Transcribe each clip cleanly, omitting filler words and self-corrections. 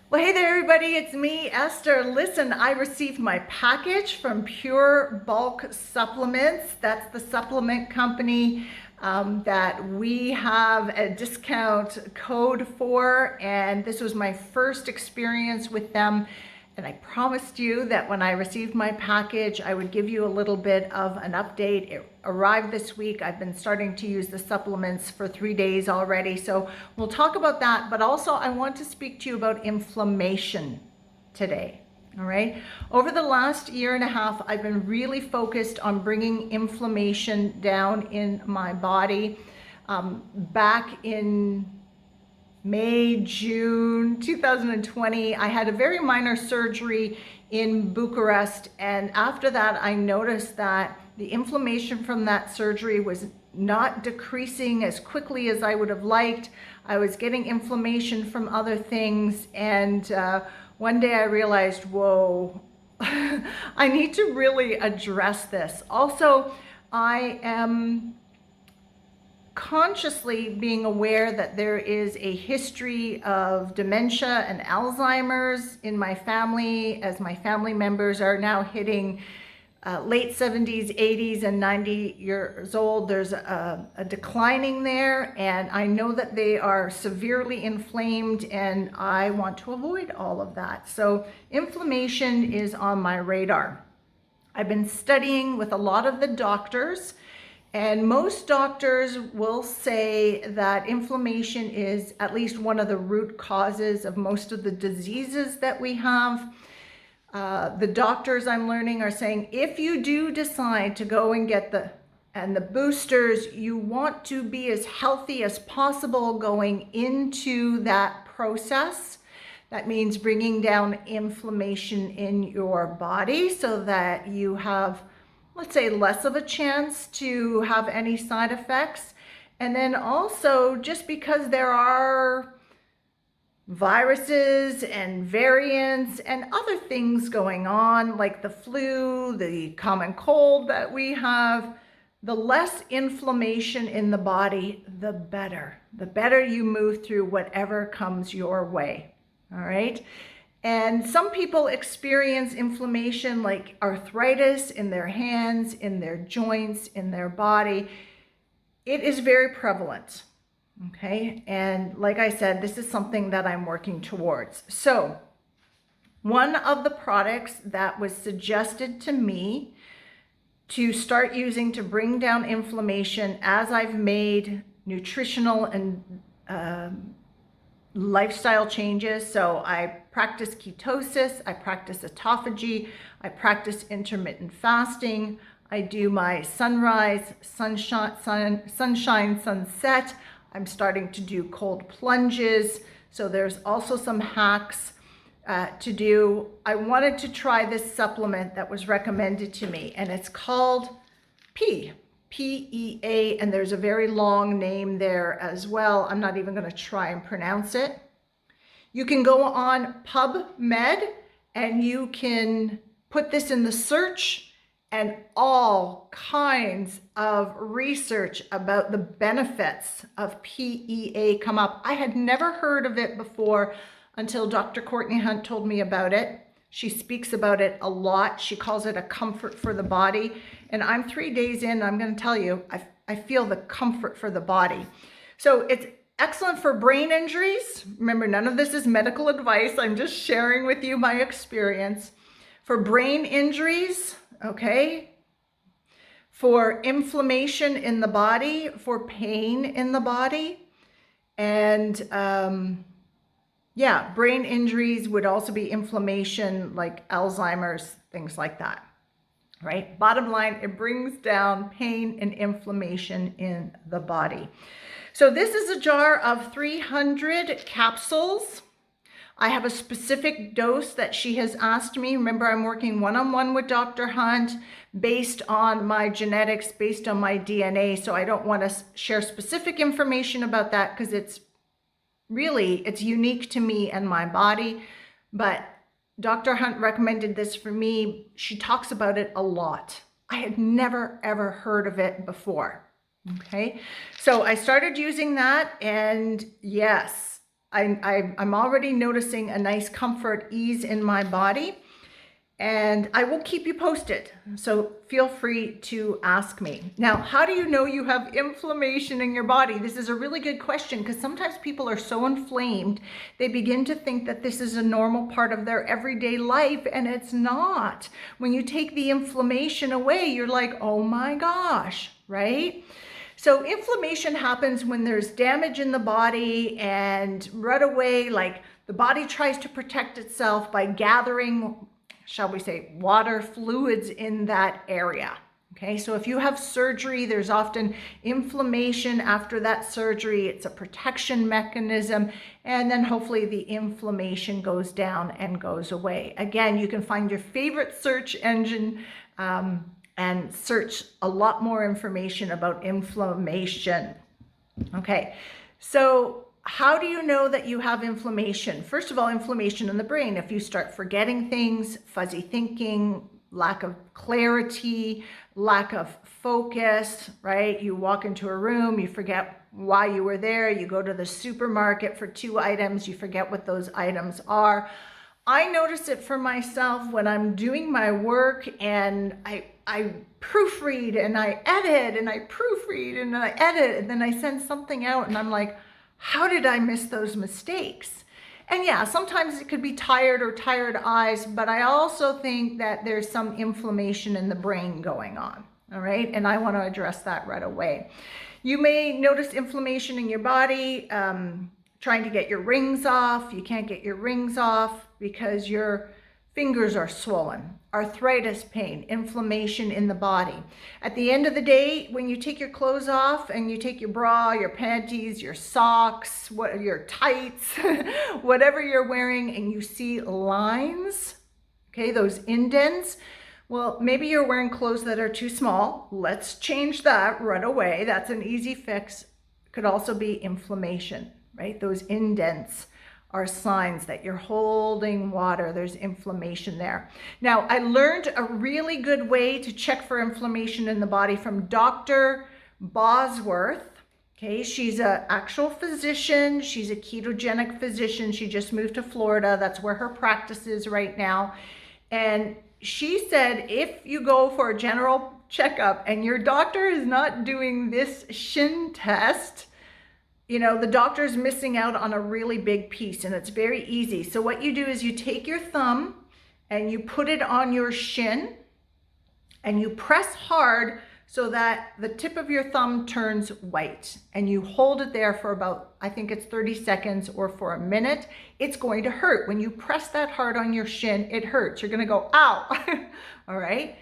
Well, hey there, everybody. It's me, Esther. Listen, I received my package from Pure Bulk Supplements. That's the supplement company that we have a discount code for. And this was my first experience with them. And I promised you that when I received my package, I would give you a little bit of an update. It arrived this week. I've been starting to use the supplements for 3 days already. So we'll talk about that, but also I want to speak to you about inflammation today. All right. Over the last year and a half, I've been really focused on bringing inflammation down in my body. Back in May, June 2020, I had a very minor surgery in Bucharest. And after that, I noticed that the inflammation from that surgery was not decreasing as quickly as I would have liked. I was getting inflammation from other things. And one day I realized, whoa, I need to really address this. Also, I am consciously being aware that there is a history of dementia and Alzheimer's in my family, as my family members are now hitting late 70s, 80s, and 90 years old. There's a declining there, and I know that they are severely inflamed, and I want to avoid all of that. So inflammation is on my radar. I've been studying with a lot of the doctors, and most doctors will say that inflammation is at least one of the root causes of most of the diseases that we have. The doctors, I'm learning, are saying if you do decide to go and get the boosters, you want to be as healthy as possible going into that process. That means bringing down inflammation in your body so that you have, let's say, less of a chance to have any side effects. And then also, just because there are viruses and variants and other things going on, like the flu, the common cold that we have, the less inflammation in the body, the better. The better you move through whatever comes your way. All right. And some people experience inflammation like arthritis in their hands, in their joints, in their body. It is very prevalent. Okay. And like I said, this is something that I'm working towards. So one of the products that was suggested to me to start using to bring down inflammation as I've made nutritional and lifestyle changes. So I practice ketosis, I practice autophagy, I practice intermittent fasting, I do my sunrise, sunshine, sunset. I'm starting to do cold plunges. So there's also some hacks to do. I wanted to try this supplement that was recommended to me, and it's called PEA, and there's a very long name there as well. I'm not even going to try and pronounce it. You can go on PubMed and you can put this in the search, and all kinds of research about the benefits of PEA come up. I had never heard of it before until Dr. Courtney Hunt told me about it. She speaks about it a lot. She calls it a comfort for the body. And I'm 3 days in, I'm going to tell you, I feel the comfort for the body. So it's excellent for brain injuries. Remember, none of this is medical advice. I'm just sharing with you my experience. For brain injuries, okay, for inflammation in the body, for pain in the body, and yeah, brain injuries would also be inflammation like Alzheimer's, things like that, right? Bottom line, it brings down pain and inflammation in the body. So this is a jar of 300 capsules. I have a specific dose that she has asked me. Remember, I'm working one-on-one with Dr. Hunt based on my genetics, based on my DNA. So I don't want to share specific information about that because it's unique to me and my body. But Dr. Hunt recommended this for me. She talks about it a lot. I had never, ever heard of it before. Okay. So I started using that, and yes, I'm already noticing a nice comfort, ease in my body, and I will keep you posted. So feel free to ask me. Now, how do you know you have inflammation in your body? This is a really good question, because sometimes people are so inflamed, they begin to think that this is a normal part of their everyday life, and it's not. When you take the inflammation away, you're like, oh my gosh, right? So inflammation happens when there's damage in the body, and right away, like, the body tries to protect itself by gathering, shall we say, water fluids in that area. Okay, so if you have surgery, there's often inflammation after that surgery. It's a protection mechanism, and then hopefully the inflammation goes down and goes away. Again, you can find your favorite search engine and search a lot more information about inflammation. Okay, so how do you know that you have inflammation? First of all, inflammation in the brain. If you start forgetting things, fuzzy thinking, lack of clarity, lack of focus, right? You walk into a room, you forget why you were there. You go to the supermarket for 2 items, you forget what those items are. I notice it for myself when I'm doing my work, and I proofread and I edit and I proofread and I edit, and then I send something out and I'm like, how did I miss those mistakes? And yeah, sometimes it could be tired or tired eyes, but I also think that there's some inflammation in the brain going on, all right? And I want to address that right away. You may notice inflammation in your body, trying to get your rings off. You can't get your rings off because your fingers are swollen, arthritis pain, inflammation in the body. At the end of the day, when you take your clothes off and you take your bra, your panties, your socks, your tights, whatever you're wearing, and you see lines, okay, those indents, well, maybe you're wearing clothes that are too small. Let's change that right away. That's an easy fix. It could also be inflammation, right? Those indents are signs that you're holding water. There's inflammation there. Now, I learned a really good way to check for inflammation in the body from Dr. Bosworth. Okay, she's an actual physician. She's a ketogenic physician. She just moved to Florida. That's where her practice is right now. And she said, if you go for a general checkup and your doctor is not doing this shin test, you know, the doctor's missing out on a really big piece, and it's very easy. So what you do is you take your thumb and you put it on your shin and you press hard so that the tip of your thumb turns white, and you hold it there for about, I think it's 30 seconds or for a minute. It's going to hurt. When you press that hard on your shin, it hurts. You're going to go, ow. All right.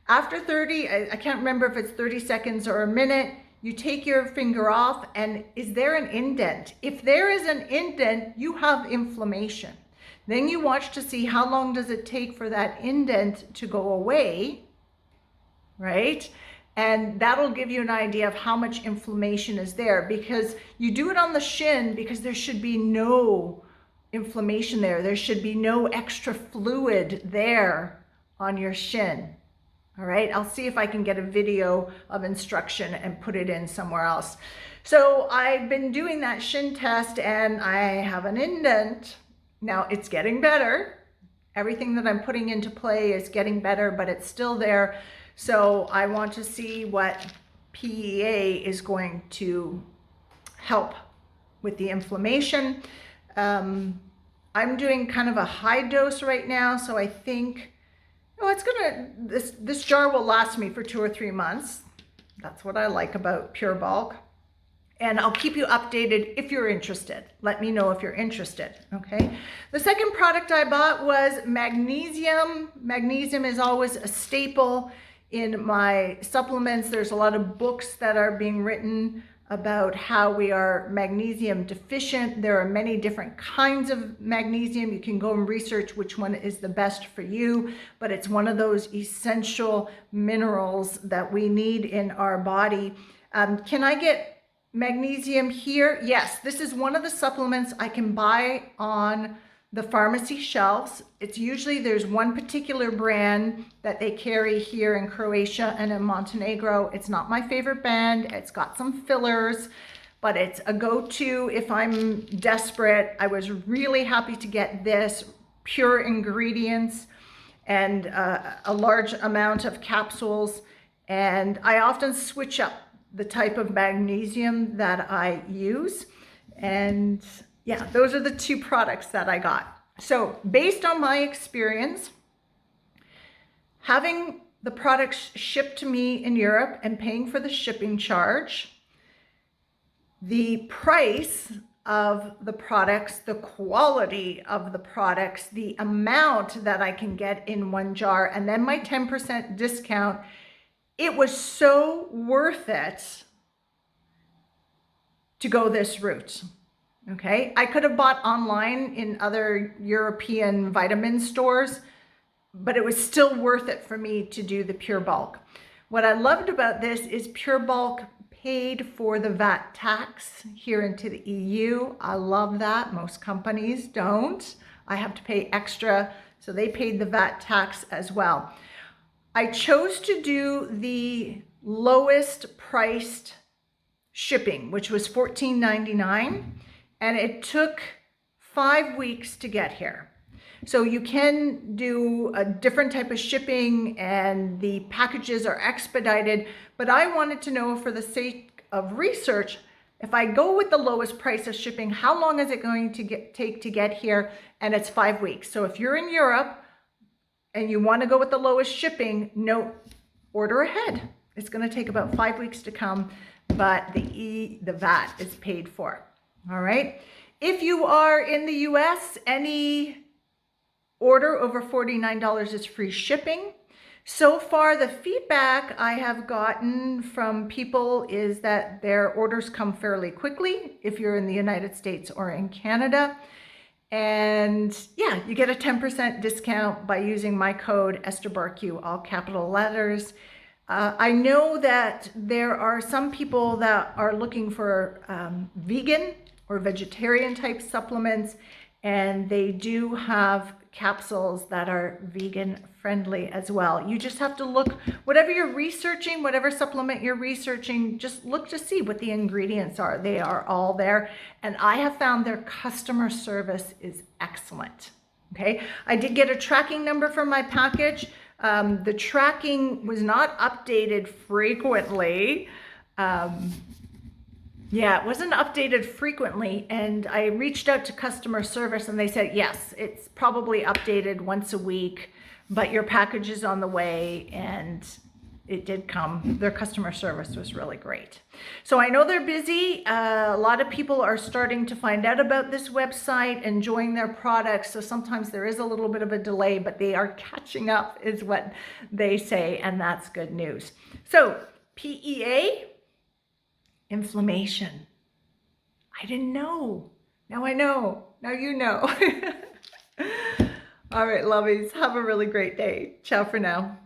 After 30, I can't remember if it's 30 seconds or a minute, you take your finger off, and is there an indent? If there is an indent, you have inflammation. Then you watch to see how long does it take for that indent to go away, right? And that'll give you an idea of how much inflammation is there, because you do it on the shin because there should be no inflammation there. There should be no extra fluid there on your shin. All right, I'll see if I can get a video of instruction and put it in somewhere else. So I've been doing that shin test, and I have an indent. Now it's getting better. Everything that I'm putting into play is getting better, but it's still there. So I want to see what PEA is going to help with the inflammation. I'm doing kind of a high dose right now, so I think, oh, it's gonna, this jar will last me for 2 or 3 months. That's what I like about Pure Bulk. And I'll keep you updated if you're interested. Let me know if you're interested, okay? The second product I bought was magnesium. Magnesium is always a staple in my supplements. There's a lot of books that are being written about how we are magnesium deficient. There are many different kinds of magnesium. You can go and research which one is the best for you, but it's one of those essential minerals that we need in our body. Can I get magnesium here? Yes, this is one of the supplements I can buy on the pharmacy shelves. It's usually, there's one particular brand that they carry here in Croatia and in Montenegro. It's not my favorite brand. It's got some fillers, but it's a go-to if I'm desperate. I was really happy to get this, pure ingredients and a large amount of capsules. And I often switch up the type of magnesium that I use. And yeah, those are the two products that I got. So based on my experience, having the products shipped to me in Europe and paying for the shipping charge, the price of the products, the quality of the products, the amount that I can get in one jar, and then my 10% discount, it was so worth it to go this route. Okay, I could have bought online in other European vitamin stores, but it was still worth it for me to do the Pure Bulk. What I loved about this is Pure Bulk paid for the VAT tax here into the EU. I love that. Most companies don't. I have to pay extra, so they paid the VAT tax as well. I chose to do the lowest priced shipping, which was $14.99, and it took 5 weeks to get here. So you can do a different type of shipping and the packages are expedited, but I wanted to know, for the sake of research, if I go with the lowest price of shipping, how long is it going to take to get here? And it's 5 weeks. So if you're in Europe and you want to go with the lowest shipping, no, order ahead. It's going to take about 5 weeks to come, but the VAT is paid for. All right. If you are in the US, any order over $49 is free shipping. So far, the feedback I have gotten from people is that their orders come fairly quickly if you're in the United States or in Canada. And yeah, you get a 10% discount by using my code EstherBarQ, all capital letters. I know that there are some people that are looking for vegan or vegetarian type supplements, and they do have capsules that are vegan friendly as well. You just have to look, whatever you're researching, whatever supplement you're researching, just look to see what the ingredients are. They are all there. And I have found their customer service is excellent. Okay. I did get a tracking number for my package. The tracking was not updated frequently. Yeah, it wasn't updated frequently, and I reached out to customer service and they said, yes, it's probably updated once a week, but your package is on the way, and it did come. Their customer service was really great. So I know they're busy. A lot of people are starting to find out about this website, enjoying their products. So sometimes there is a little bit of a delay, but they are catching up is what they say, and that's good news. So PEA, inflammation. I didn't know. Now I know. Now you know. All right, lovies, have a really great day. Ciao for now.